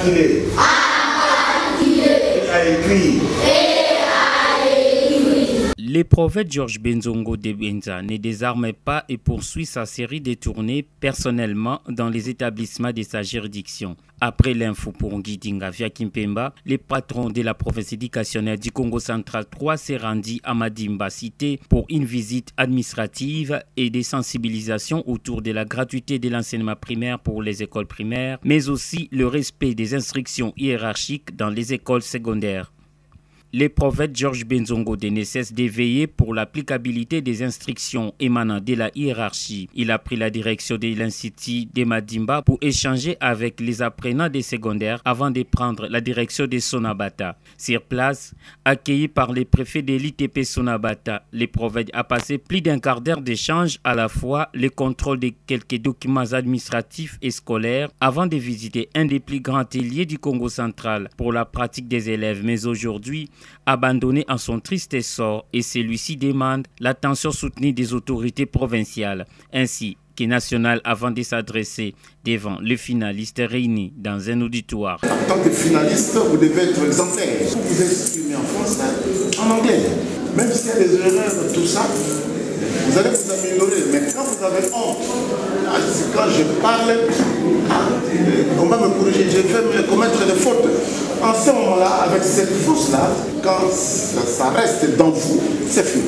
qu'il a écrit. Le prophète Georges Benzongo de Benza ne désarme pas et poursuit sa série de tournées personnellement dans les établissements de sa juridiction. Après l'info pour Ngidinga via Kimpemba, le patron de la province éducationnelle du Congo central 3 s'est rendu à Madimba cité pour une visite administrative et des sensibilisations autour de la gratuité de l'enseignement primaire pour les écoles primaires, mais aussi le respect des instructions hiérarchiques dans les écoles secondaires. Le prophète Georges Benzongo ne cesse d'éveiller pour l'applicabilité des instructions émanant de la hiérarchie. Il a pris la direction de l'Institut de Madimba pour échanger avec les apprenants des secondaires avant de prendre la direction de Sonabata. Sur place, accueilli par les préfets de l'ITP Sonabata, le prophète a passé plus d'un quart d'heure d'échange, à la fois le contrôle de quelques documents administratifs et scolaires avant de visiter un des plus grands ateliers du Congo central pour la pratique des élèves. Mais aujourd'hui, abandonné en son triste sort, et celui-ci demande l'attention soutenue des autorités provinciales ainsi que nationales avant de s'adresser devant les finalistes réunis dans un auditoire. En tant que finaliste, vous devez être exemplaire. Vous vous exprimez en français, en anglais. Même s'il y a des erreurs, tout ça, vous allez vous améliorer. Mais quand vous avez honte, quand je parle, on va me corriger, je vais me commettre des fautes. En ce moment-là, avec cette force-là, quand ça reste dans vous, c'est fini.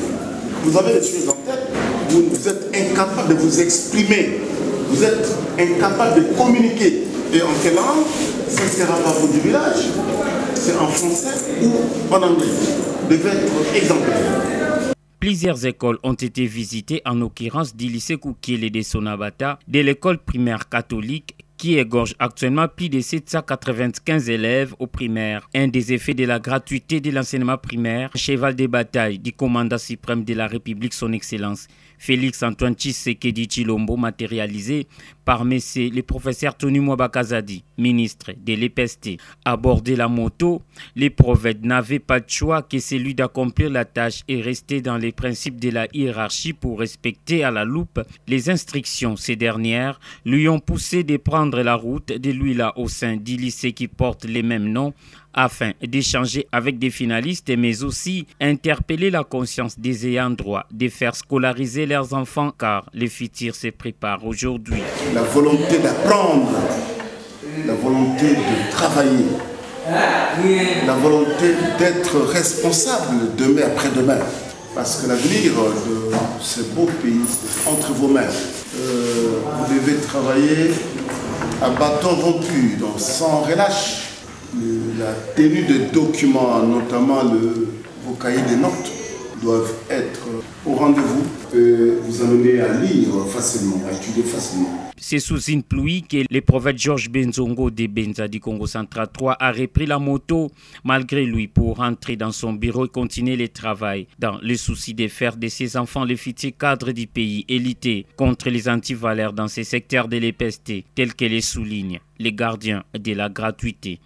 Vous avez les choses en tête, vous êtes incapable de vous exprimer, vous êtes incapable de communiquer. Et en quelle langue? Ce ne sera pas vous du village, c'est en français ou en anglais. Vous devez être exemplaire. Plusieurs écoles ont été visitées, en l'occurrence du lycée Koukele de Sonabata, de l'école primaire catholique qui égorge actuellement plus de 795 élèves au primaire. Un des effets de la gratuité de l'enseignement primaire, cheval de bataille du commandant suprême de la République, son Excellence Félix-Antoine Tshisekedi Tshilombo, matérialisé par messieurs le professeur Tony Mwabakazadi, ministre de l'EPST. À bord de la moto, les prophètes n'avaient pas de choix que celui d'accomplir la tâche et rester dans les principes de la hiérarchie pour respecter à la loupe les instructions. Ces dernières lui ont poussé de prendre la route de Luila au sein du lycée qui porte les mêmes noms afin d'échanger avec des finalistes, mais aussi interpeller la conscience des ayants droit de faire scolariser leurs enfants car les futurs se préparent aujourd'hui. La volonté d'apprendre, la volonté de travailler, la volonté d'être responsable demain après-demain. Parce que l'avenir de ce beau pays est entre vos mains. Vous devez travailler à bâton rompu, donc sans relâche. La tenue des documents, notamment vos cahiers de notes, doivent être au rendez-vous et vous amener à lire facilement, à étudier facilement. C'est sous une pluie que le prophète Georges Benzongo de Benza du Congo central 3 a repris la moto malgré lui pour rentrer dans son bureau et continuer le travail dans le souci de faire de ses enfants les futurs cadres du pays et lutter contre les antivaleurs dans ces secteurs de l'EPST tels que les soulignent les gardiens de la gratuité.